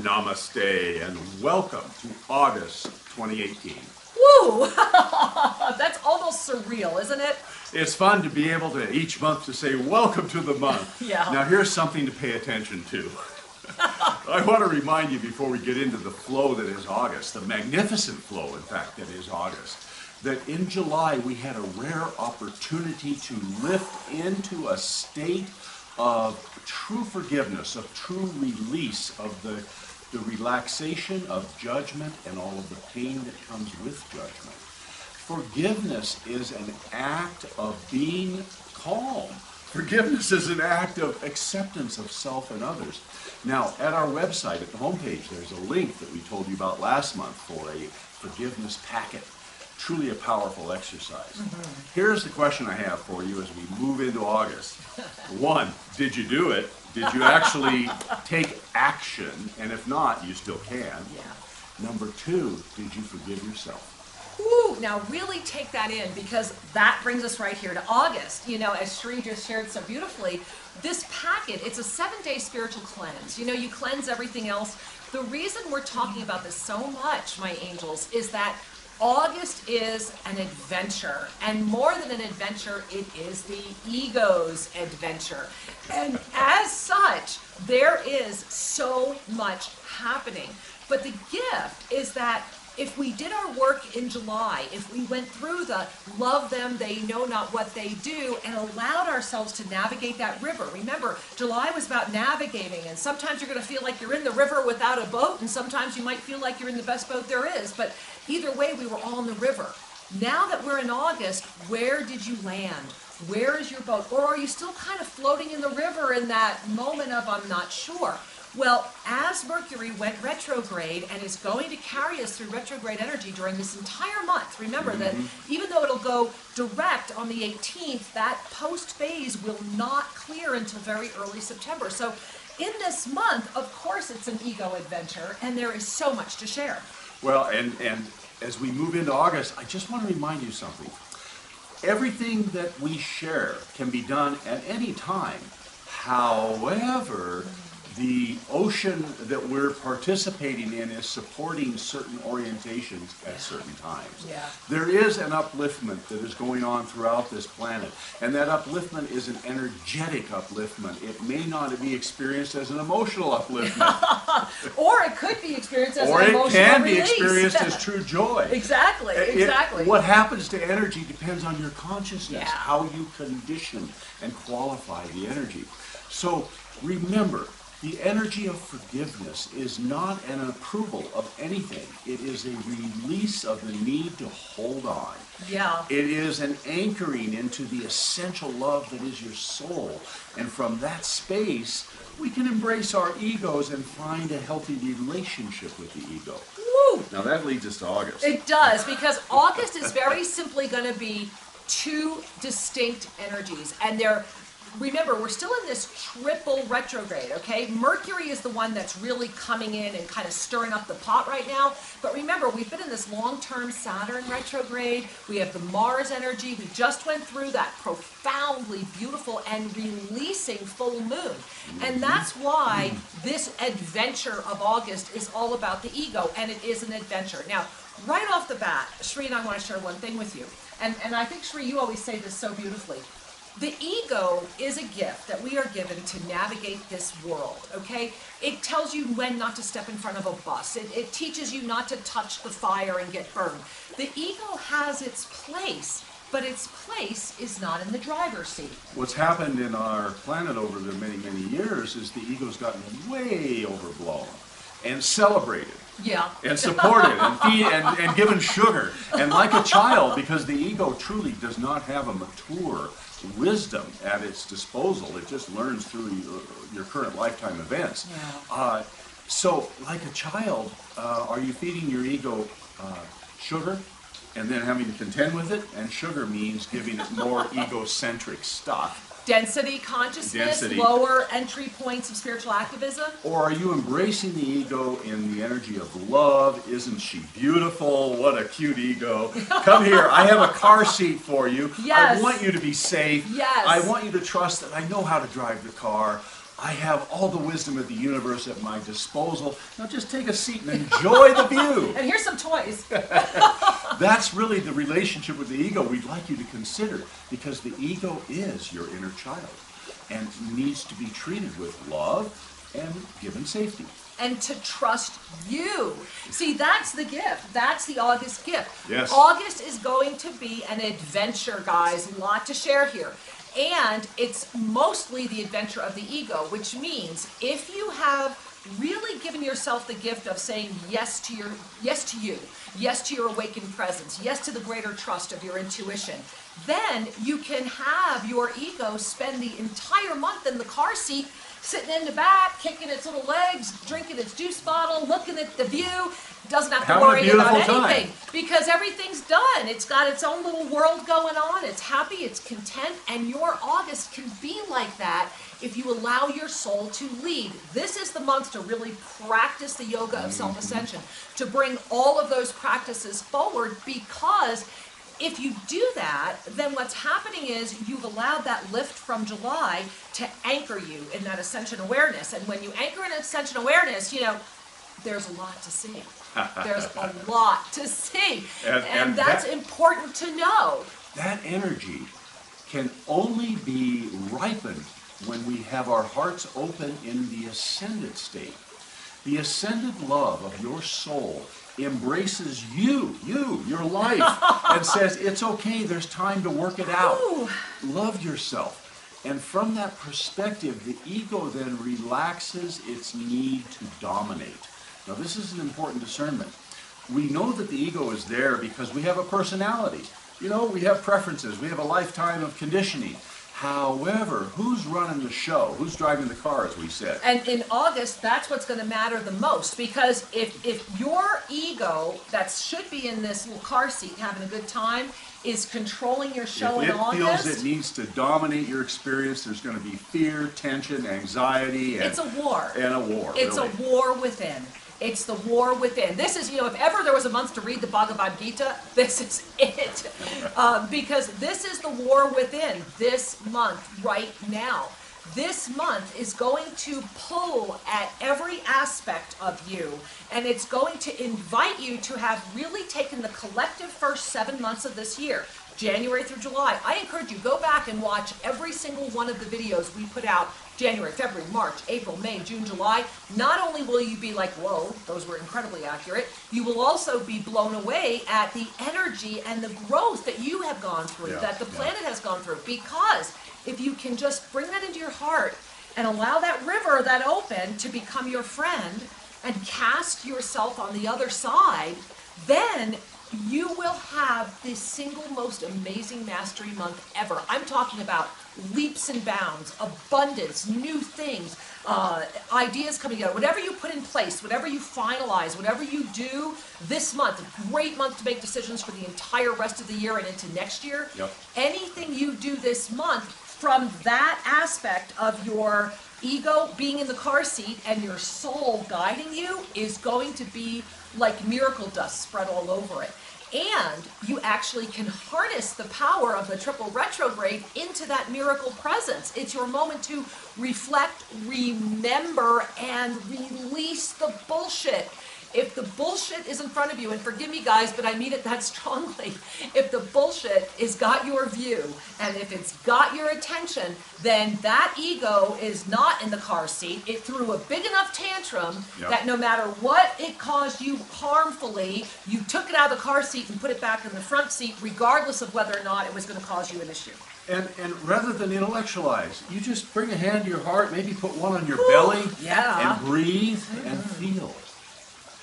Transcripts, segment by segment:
Namaste and welcome to August 2018. Woo! That's almost surreal, isn't it? It's fun to be able to each month to say welcome to the month. Yeah. Now here's something to pay attention to. I want to remind you before we get into the flow that is August, the magnificent flow in fact that is August, that in July we had a rare opportunity to lift into a state of true forgiveness, of true release of the relaxation of judgment and all of the pain that comes with judgment. Forgiveness is an act of being calm. Forgiveness is an act of acceptance of self and others. Now, at our website, at the homepage, there's a link that we told you about last month for a forgiveness packet. Truly a powerful exercise. Here's the question I have for you as we move into August. One, did you do it? Did you actually take action? And if not, you still can. Yeah. Number two, did you forgive yourself? Ooh, now really take that in, because that brings us right here to August. You know, as Sri just shared so beautifully, this packet, it's a 7-day spiritual cleanse. You know, you cleanse everything else. The reason we're talking about this so much, my angels, is that August is an adventure, and more than an adventure, it is the ego's adventure. And as such, there is so much happening. But the gift is that if we did our work in July, if we went through the love them, they know not what they do, and allowed ourselves to navigate that river. Remember, July was about navigating, and sometimes you're going to feel like you're in the river without a boat, and sometimes you might feel like you're in the best boat there is. But either way, we were all in the river. Now that we're in August, where did you land? Where is your boat? Or are you still kind of floating in the river in that moment of I'm not sure? Well, as Mercury went retrograde and is going to carry us through retrograde energy during this entire month, remember that even though it'll go direct on the 18th, that post-phase will not clear until very early September. So in this month, of course, it's an ego adventure, and there is so much to share. Well, and as we move into August, I just want to remind you something. Everything that we share can be done at any time. However, the ocean that we're participating in is supporting certain orientations at certain times. Yeah. There is an upliftment that is going on throughout this planet, and that upliftment is an energetic upliftment. It may not be experienced as an emotional upliftment. Or it could be experienced as Or an it emotional can be release. experienced as true joy. Exactly, exactly. What happens to energy depends on your consciousness, Yeah. how you condition and qualify the energy. So remember, the energy of forgiveness is not an approval of anything. It is a release of the need to hold on. Yeah. It is an anchoring into the essential love that is your soul. And from that space, we can embrace our egos and find a healthy relationship with the ego. Woo! Now that leads us to August. It does, because August is very simply going to be two distinct energies, and remember, we're still in this triple retrograde, okay? Mercury is the one that's really coming in and kind of stirring up the pot right now. But remember, we've been in this long-term Saturn retrograde. We have the Mars energy. We just went through that profoundly beautiful and releasing full moon. And that's why this adventure of August is all about the ego, and it is an adventure. Now, right off the bat, Sri and I want to share one thing with you. And I think, Sri, you always say this so beautifully. The ego is a gift that we are given to navigate this world, okay? It tells you when not to step in front of a bus. It teaches you not to touch the fire and get burned. The ego has its place, but its place is not in the driver's seat. What's happened in our planet over the many, many years is the ego's gotten way overblown and celebrated. Yeah. And supported and given sugar. And like a child, because the ego truly does not have a mature wisdom at its disposal. It just learns through your current lifetime events. Yeah. So, like a child, are you feeding your ego sugar and then having to contend with it? And sugar means giving it more egocentric stuff. Density consciousness, lower entry points of spiritual activism. Or are you embracing the ego in the energy of love? Isn't she beautiful? What a cute ego. Come here, I have a car seat for you. Yes. I want you to be safe. Yes. I want you to trust that I know how to drive the car. I have all the wisdom of the universe at my disposal. Now just take a seat and enjoy the view. And here's some toys. That's really the relationship with the ego we'd like you to consider, because the ego is your inner child and needs to be treated with love and given safety. And to trust you. See, that's the gift. That's the August gift. Yes. August is going to be an adventure, guys. A lot to share here. And it's mostly the adventure of the ego, which means if you have really given yourself the gift of saying yes to you, yes to your awakened presence, yes to the greater trust of your intuition, then you can have your ego spend the entire month in the car seat, sitting in the back, kicking its little legs, drinking its juice bottle, looking at the view, doesn't have to Having a worry about beautiful anything time. because everything's done. It's got its own little world going on. It's happy, it's content, and your August can be like that if you allow your soul to lead. This is the month to really practice the yoga of self-ascension, to bring all of those practices forward, because if you do that, then what's happening is you've allowed that lift from July to anchor you in that ascension awareness. And when you anchor in ascension awareness, there's a lot to see. There's a lot to see. And that's important to know. That energy can only be ripened when we have our hearts open in the ascended state. The ascended love of your soul embraces you, your life, and says, it's okay, there's time to work it out. Ooh. Love yourself. And from that perspective, the ego then relaxes its need to dominate. Now, this is an important discernment. We know that the ego is there because we have a personality. We have preferences. We have a lifetime of conditioning. However, who's running the show? Who's driving the car, as we said? And in August, that's what's going to matter the most, because if your ego, that should be in this little car seat having a good time, is controlling your show in August. If it feels it needs to dominate your experience, there's going to be fear, tension, anxiety, and it's a war. And a war. It's really. a war within. It's the war within. This is, if ever there was a month to read the Bhagavad Gita, this is it. Because this is the war within this month right now. This month is going to pull at every aspect of you, and it's going to invite you to have really taken the collective first 7 months of this year, January through July. I encourage you, go back and watch every single one of the videos we put out January, February, March, April, May, June, July. Not only will you be like, whoa, those were incredibly accurate, you will also be blown away at the energy and the growth that you have gone through, that the planet has gone through. Because if you can just bring that into your heart and allow that river, that open, to become your friend and cast yourself on the other side, then you will have the single most amazing mastery month ever. I'm talking about leaps and bounds, abundance, new things, ideas coming out. Whatever you put in place, whatever you finalize, whatever you do this month, a great month to make decisions for the entire rest of the year and into next year. Yep. Anything you do this month from that aspect of your ego being in the car seat and your soul guiding you is going to be like miracle dust spread all over it. And you actually can harness the power of the Triple Retrograde into that miracle presence. It's your moment to reflect, remember, and release the bullshit. If the bullshit is in front of you, and forgive me guys, but I mean it that strongly, if the bullshit has got your view, and if it's got your attention, then that ego is not in the car seat. It threw a big enough tantrum that no matter what it caused you harmfully, you took it out of the car seat and put it back in the front seat, regardless of whether or not it was going to cause you an issue. And rather than intellectualize, you just bring a hand to your heart, maybe put one on your belly, and breathe and feel.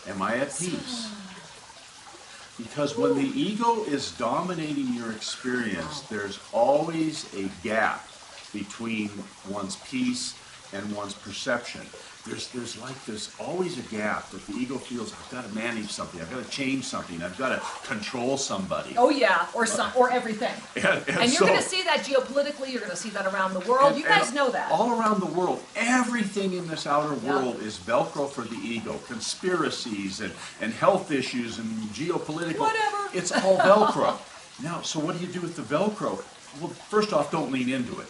Am I at peace? Because when the ego is dominating your experience, there's always a gap between one's peace and one's perception. There's like this always a gap that the ego feels, I've got to manage something, I've got to change something, I've got to control somebody. Oh yeah, or everything. And you're going to see that geopolitically, you're going to see that around the world. You guys know that. All around the world, everything in this outer world is Velcro for the ego. Conspiracies and health issues and geopolitical. Whatever. It's all Velcro. Now, so what do you do with the Velcro? Well, first off, don't lean into it.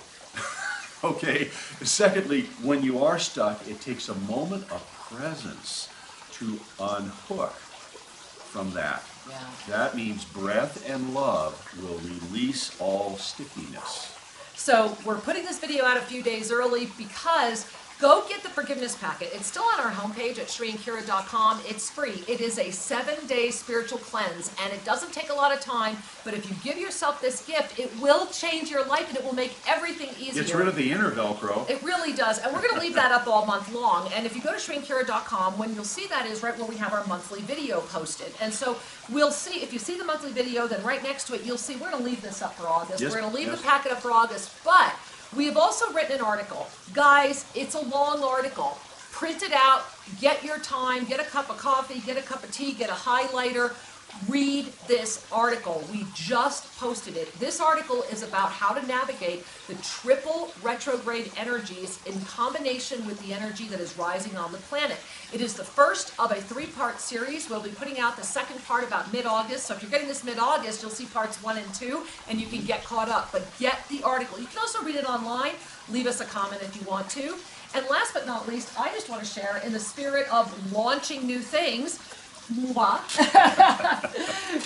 Okay. Secondly, when you are stuck, it takes a moment of presence to unhook from that. Yeah. That means breath and love will release all stickiness. So we're putting this video out a few days early because go get the forgiveness packet. It's still on our homepage at shriankira.com. It's free. It is a 7-day spiritual cleanse, and it doesn't take a lot of time, but if you give yourself this gift, it will change your life, and it will make everything easier. Gets rid of the inner Velcro. It really does, and we're going to leave that up all month long, and if you go to shriankira.com, when you'll see that is right where we have our monthly video posted, and so we'll see, if you see the monthly video, then right next to it, you'll see we're going to leave this up for August. Yes, We're going to leave yes. the packet up for August, but we have also written an article. Guys, it's a long article. Print it out, get your time, get a cup of coffee, get a cup of tea, get a highlighter. Read this article. We just posted it. This article is about how to navigate the triple retrograde energies in combination with the energy that is rising on the planet. It is the first of a 3-part series. We'll be putting out the second part about mid-August. So if you're getting this mid-August, you'll see parts 1 and 2, and you can get caught up. But get the article. You can also read it online. Leave us a comment if you want to. And last but not least, I just want to share, in the spirit of launching new things,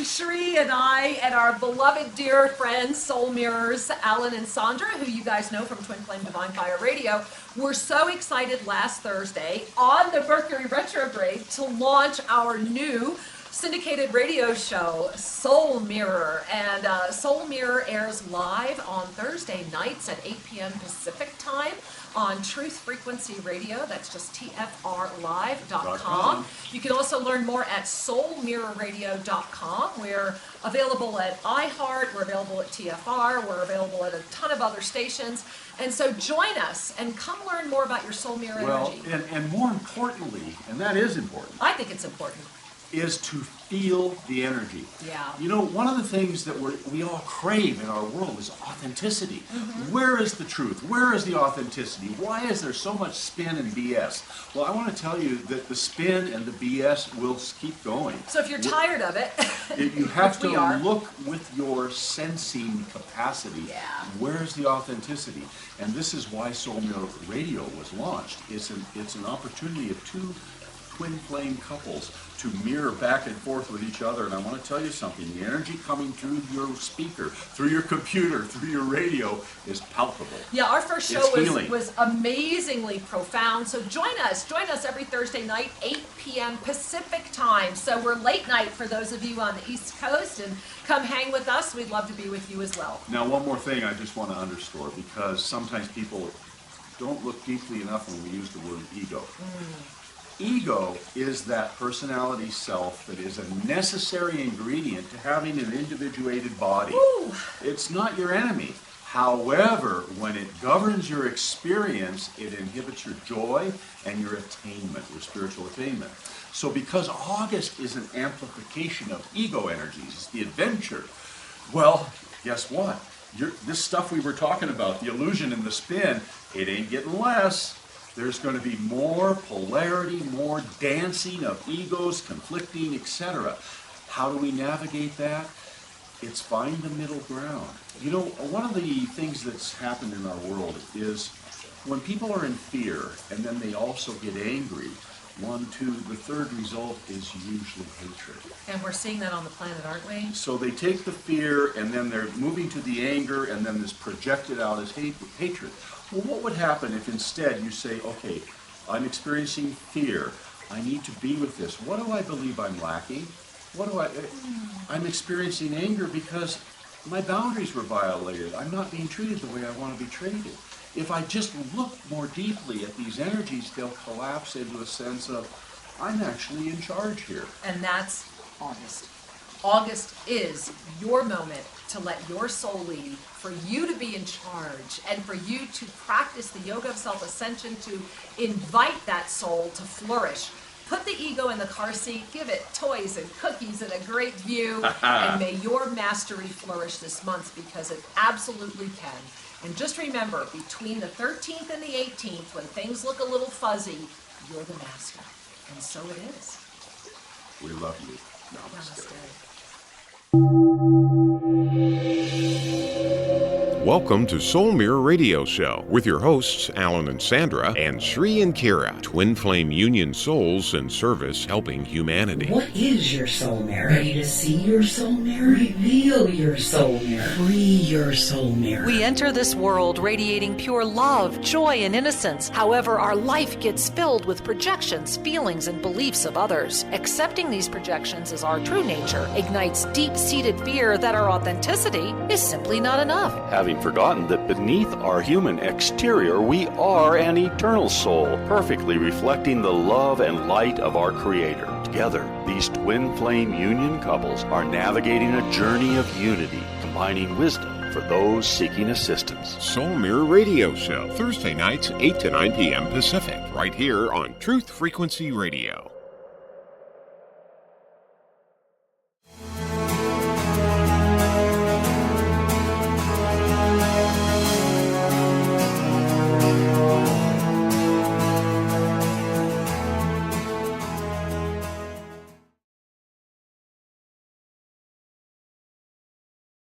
Shri and I and our beloved dear friends, Soul Mirrors, Alan and Sandra, who you guys know from Twin Flame Divine Fire Radio, were so excited last Thursday on the Mercury Retrograde to launch our new syndicated radio show, Soul Mirror. And Soul Mirror airs live on Thursday nights at 8 p.m. Pacific time on Truth Frequency Radio. That's just tfrlive.com. You can also learn more at soulmirrorradio.com. We're available at iHeart, we're available at TFR, we're available at a ton of other stations. And so join us and come learn more about your soul mirror energy. And more importantly, and that is important, I think it's important. is to feel the energy. Yeah. You know, one of the things that we all crave in our world is authenticity. Mm-hmm. Where is the truth? Where is the authenticity? Why is there so much spin and BS? Well, I want to tell you that the spin and the BS will keep going. So if you're tired of it, You have which we are. to look with your sensing capacity. Yeah. Where's the authenticity? And this is why Soul Mirror Radio was launched. It's an opportunity of two twin flame couples to mirror back and forth with each other. And I want to tell you something. The energy coming through your speaker, through your computer, through your radio is palpable. Yeah, our first show It's healing. was amazingly profound. So join us every Thursday night, 8 p.m. Pacific time. So we're late night for those of you on the East Coast, and come hang with us. We'd love to be with you as well. Now, one more thing I just want to underscore, because sometimes people don't look deeply enough when we use the word ego. Ego is that personality self that is a necessary ingredient to having an individuated body. Woo. It's not your enemy. However, when it governs your experience, it inhibits your joy and your attainment, your spiritual attainment. So because August is an amplification of ego energies, it's the adventure, well, guess what? This stuff we were talking about, the illusion and the spin, it ain't getting less. There's going to be more polarity, more dancing of egos, conflicting, etc. How do we navigate that? It's find the middle ground. You know, one of the things that's happened in our world is when people are in fear and then they also get angry, the third result is usually hatred. And we're seeing that on the planet, aren't we? So they take the fear and then they're moving to the anger and then this projected out as hatred. Well, what would happen if instead you say, okay, I'm experiencing fear. I need to be with this. What do I believe I'm lacking? I'm experiencing anger because my boundaries were violated. I'm not being treated the way I want to be treated. If I just look more deeply at these energies, they'll collapse into a sense of, I'm actually in charge here. And that's August. August is your moment to let your soul lead, for you to be in charge, and for you to practice the yoga of self-ascension, to invite that soul to flourish. Put the ego in the car seat, give it toys and cookies and a great view, and may your mastery flourish this month, because it absolutely can. And just remember, between the 13th and the 18th, when things look a little fuzzy, you're the master. And so it is. We love you. Namaste. Namaste. Welcome to Soul Mirror Radio Show with your hosts, Alan and Sandra, and Sri and Kira, twin flame union souls in service helping humanity. What is your soul mirror? Ready to see your soul mirror? Reveal your soul mirror. Free your soul mirror. We enter this world radiating pure love, joy, and innocence. However, our life gets filled with projections, feelings, and beliefs of others. Accepting these projections as our true nature ignites deep-seated fear that our authenticity is simply not enough. Having forgotten that beneath our human exterior, we are an eternal soul, perfectly reflecting the love and light of our Creator. Together, these twin flame union couples are navigating a journey of unity, combining wisdom for those seeking assistance. Soul Mirror Radio Show, Thursday nights, 8 to 9 p.m. Pacific, right here on Truth Frequency Radio.